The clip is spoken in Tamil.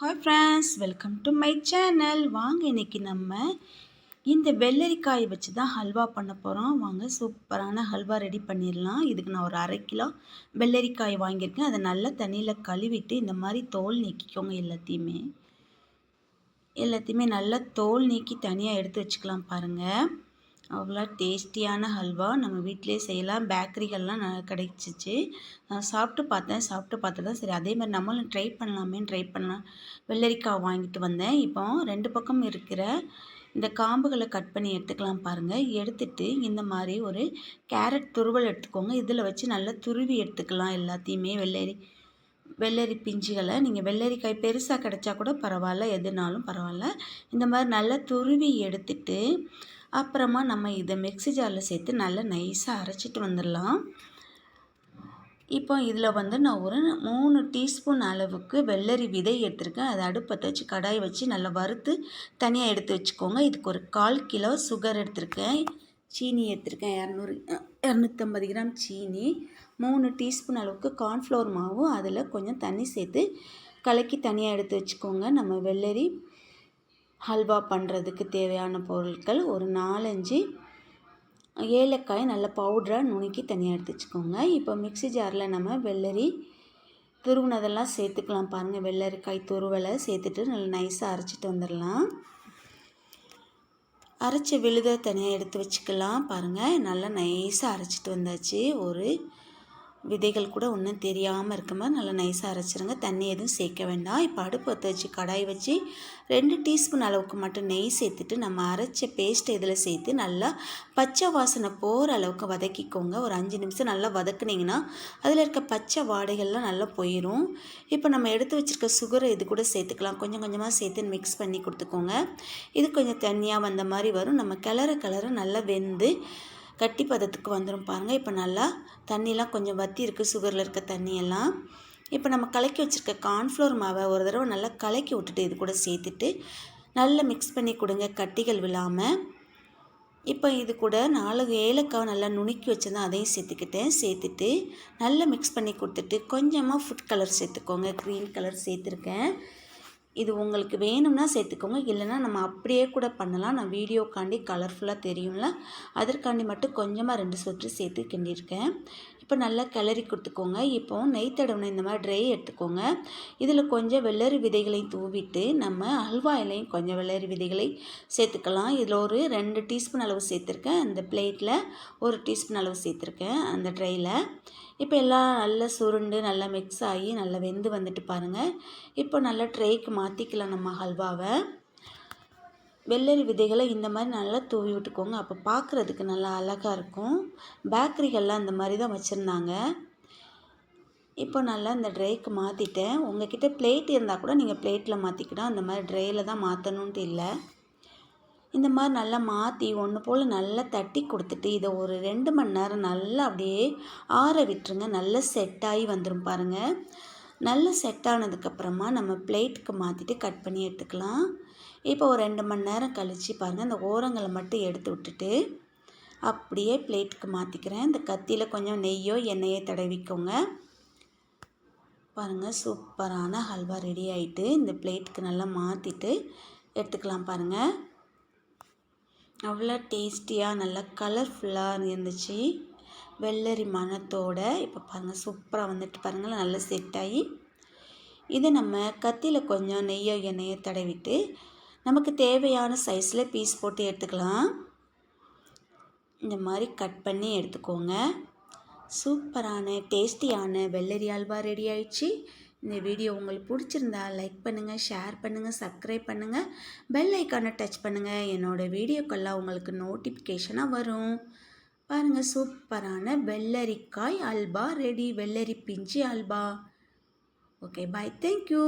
Hi friends, welcome to my channel. வாங்க இன்றைக்கி நம்ம இந்த வெள்ளரிக்காய் வச்சு தான் ஹல்வா பண்ண போகிறோம். வாங்க சூப்பரான ஹல்வா ரெடி பண்ணிடலாம். இதுக்கு நான் ஒரு 1/2 கிலோ வெள்ளரிக்காய் வாங்கியிருக்கேன். அதை நல்லா தண்ணியில் கழுவிட்டு இந்த மாதிரி தோல் நீக்கிக்கோங்க. எல்லாத்தையுமே நல்லா தோல் நீக்கி தனியாக எடுத்து வச்சுக்கலாம். பாருங்கள், அவ்வளோ டேஸ்டியான ஹல்வா நம்ம வீட்டிலே செய்யலாம். பேக்கரிகள்லாம் கிடைச்சிச்சு. நான் சாப்பிட்டு பார்த்துட்டு தான் சரி அதே மாதிரி நம்மளும் ட்ரை பண்ணலாம். வெள்ளரிக்காய் வாங்கிட்டு வந்தேன். இப்போ 2 பக்கம் இருக்கிற இந்த காம்புகளை கட் பண்ணி எடுத்துக்கலாம். பாருங்கள், எடுத்துட்டு இந்த மாதிரி ஒரு கேரட் துருவல் எடுத்துக்கோங்க. இதில் வச்சு நல்லா துருவி எடுத்துக்கலாம். எல்லாத்தையுமே வெள்ளரி பிஞ்சுகளை நீங்கள் வெள்ளரிக்காய் பெருசாக கிடைச்சா கூட பரவாயில்ல, எதுனாலும் பரவாயில்ல. இந்த மாதிரி நல்லா துருவி எடுத்துட்டு அப்புறமா நம்ம இதை மிக்ஸி ஜாரில் சேர்த்து நல்லா நைஸாக அரைச்சிட்டு வந்துடலாம். இப்போ இதில் நான் ஒரு 3 டீஸ்பூன் அளவுக்கு வெள்ளரி விதை எடுத்துருக்கேன். அதை அடுப்பத்தை வச்சு கடாய் வச்சு நல்லா வறுத்து தனியாக எடுத்து வச்சுக்கோங்க. இதுக்கு ஒரு 1/4 கிலோ சுகர் எடுத்திருக்கேன். சீனி எடுத்திருக்கேன் 250 கிராம் சீனி, 3 டீஸ்பூன் அளவுக்கு கார்ன்ஃப்ளவர் மாவு, அதில் கொஞ்சம் தண்ணி சேர்த்து கலக்கி தனியாக எடுத்து வச்சுக்கோங்க. நம்ம வெள்ளரி ஹல்வா பண்ணுறதுக்கு தேவையான பொருட்கள் ஒரு 4-5 ஏலக்காய் நல்ல பவுடராக நுணுக்கி தனியாக எடுத்து வச்சுக்கோங்க. இப்போ மிக்ஸி ஜாரில் நம்ம வெள்ளரி துருவினதெல்லாம் சேர்த்துக்கலாம். பாருங்கள், வெள்ளரிக்காய் துருவலை சேர்த்துட்டு நல்லா நைஸாக அரைச்சிட்டு வந்துடலாம். அரைச்ச விழுதை தனியாக எடுத்து வச்சுக்கலாம். பாருங்கள், நல்லா நைஸாக அரைச்சிட்டு வந்தாச்சு. ஒரு விதைகள் கூட ஒன்றும் தெரியாமல் இருக்க மாதிரி நல்லா நைஸாக அரைச்சிருங்க. தண்ணி எதுவும் சேர்க்க வேண்டாம். இப்போ அடுப்பு பற்ற வச்சு கடாய் வச்சு 2 டீஸ்பூன் அளவுக்கு மட்டும் நெய் சேர்த்துட்டு நம்ம அரைச்ச பேஸ்ட்டை இதில் சேர்த்து நல்லா பச்சை வாசனை போகிற அளவுக்கு வதக்கிக்கோங்க. ஒரு 5 நிமிஷம் நல்லா வதக்குனிங்கன்னா அதில் இருக்க பச்சை வாடைகள்லாம் நல்லா போயிடும். இப்போ நம்ம எடுத்து வச்சுருக்க சுகரை இது கூட சேர்த்துக்கலாம். கொஞ்சம் கொஞ்சமாக சேர்த்து மிக்ஸ் பண்ணி கொடுத்துக்கோங்க. இது கொஞ்சம் தண்ணியாக வந்த மாதிரி வரும். நம்ம கிளற நல்லா வெந்து கட்டி பதத்துக்கு வந்துடும். பாருங்கள், இப்போ நல்லா தண்ணிலாம் கொஞ்சம் வற்றி இருக்குது, சுகரில் இருக்க தண்ணியெல்லாம். இப்போ நம்ம கலக்கி வச்சுருக்க கார்ன்ஃப்ளவர் மாவை ஒரு தடவை நல்லா கலக்கி விட்டுட்டு இது கூட சேர்த்துட்டு நல்லா மிக்ஸ் பண்ணி கொடுங்க, கட்டிகள் விழாமல். இப்போ இது கூட 4 ஏலக்காய் நல்லா நுணுக்கி வச்சுருந்தேன், அதையும் சேர்த்துட்டு நல்லா மிக்ஸ் பண்ணி கொடுத்துட்டு கொஞ்சமாக ஃபுட் கலர் சேர்த்துக்கோங்க. க்ரீன் கலர் சேர்த்துருக்கேன். இது உங்களுக்கு வேணும்னா சேர்த்துக்கோங்க, இல்லைனா நம்ம அப்படியே கூட பண்ணலாம். நான் வீடியோக்காண்டி கலர்ஃபுல்லாக தெரியும்ல, அதற்காண்டி மட்டும் கொஞ்சமாக 2 சொட்டு சேர்த்து கிண்டியிருக்கேன். இப்போ நல்லா கிளறி கொடுத்துக்கோங்க. இப்போ நெய் தடவின இந்த மாதிரி ட்ரை எடுத்துக்கோங்க. இதில் கொஞ்சம் வெள்ளரி விதைகளை தூவிட்டு நம்ம அல்வா இலையும் கொஞ்சம் வெள்ளரி விதைகளை சேர்த்துக்கலாம். இதில் ஒரு 2 டீஸ்பூன் அளவு சேர்த்துருக்கேன். அந்த பிளேட்டில் 1 டீஸ்பூன் அளவு சேர்த்துருக்கேன் அந்த ட்ரையில். இப்போ எல்லாம் நல்லா சுருண்டு நல்லா மிக்ஸ் ஆகி நல்லா வெந்து வந்துட்டு பாருங்கள். இப்போ நல்லா ட்ரேக்கு மாற்றிக்கலாம் நம்ம ஹல்வாவை. வெள்ளரி விதைகளை இந்த மாதிரி நல்லா தூவி விட்டுக்கோங்க. அப்போ பார்க்குறதுக்கு நல்லா அழகாக இருக்கும். பேக்கரிகள்லாம் இந்த மாதிரி தான் வச்சுருந்தாங்க. இப்போ நல்லா இந்த ட்ரேக்கு மாற்றிட்டேன். உங்கள்கிட்ட பிளேட் இருந்தால் கூட நீங்கள் பிளேட்டில் மாற்றிக்கிட்டோம். அந்த மாதிரி ட்ரேயில் தான் மாற்றணுன்ட்டு இல்லை. இந்த மாதிரி நல்லா மாற்றி ஒன்று போல் நல்லா தட்டி கொடுத்துட்டு இதை ஒரு 2 மணி நேரம் நல்லா அப்படியே ஆற விட்டுருங்க. நல்லா செட்டாகி வந்துடும் பாருங்கள். நல்லா செட் ஆனதுக்கப்புறமா நம்ம பிளேட்டுக்கு மாற்றிட்டு கட் பண்ணி எடுத்துக்கலாம். இப்போ ஒரு 2 மணி நேரம் கழித்து பாருங்கள், இந்த ஓரங்களை மட்டும் எடுத்து விட்டுட்டு அப்படியே பிளேட்டுக்கு மாற்றிக்கிறேன். இந்த கத்தியில் கொஞ்சம் நெய்யோ எண்ணெயோ தடவிக்கோங்க. பாருங்கள், சூப்பரான ஹல்வா ரெடி ஆகிட்டு இந்த பிளேட்டுக்கு நல்லா மாற்றிட்டு எடுத்துக்கலாம். பாருங்கள், அவ்வளோ டேஸ்டியாக நல்லா கலர்ஃபுல்லாக இருந்துச்சு, வெள்ளரி மணத்தோடு. இப்போ பாருங்கள், சூப்பராக வந்துட்டு பாருங்கள், நல்லா செட் ஆகி இதை நம்ம கத்தியில் கொஞ்சம் நெய்யோ எண்ணெயோ தடவிட்டு நமக்கு தேவையான சைஸில் பீஸ் போட்டு எடுத்துக்கலாம். இந்த மாதிரி கட் பண்ணி எடுத்துக்கோங்க. சூப்பரான டேஸ்டியான வெள்ளரி அல்வா ரெடி ஆயிடுச்சு. இந்த வீடியோ உங்களுக்கு பிடிச்சிருந்தா லைக் பண்ணுங்கள், ஷேர் பண்ணுங்கள், சப்ஸ்கிரைப் பண்ணுங்கள், பெல் ஐக்கானை டச் பண்ணுங்கள். என்னோடய வீடியோக்கெல்லாம் உங்களுக்கு நோட்டிஃபிகேஷனாக வரும். பாருங்கள், சூப்பரான வெள்ளரிக்காய் அல்வா ரெடி, வெள்ளரி பிஞ்சு அல்வா. ஓகே, பாய், தேங்க்யூ.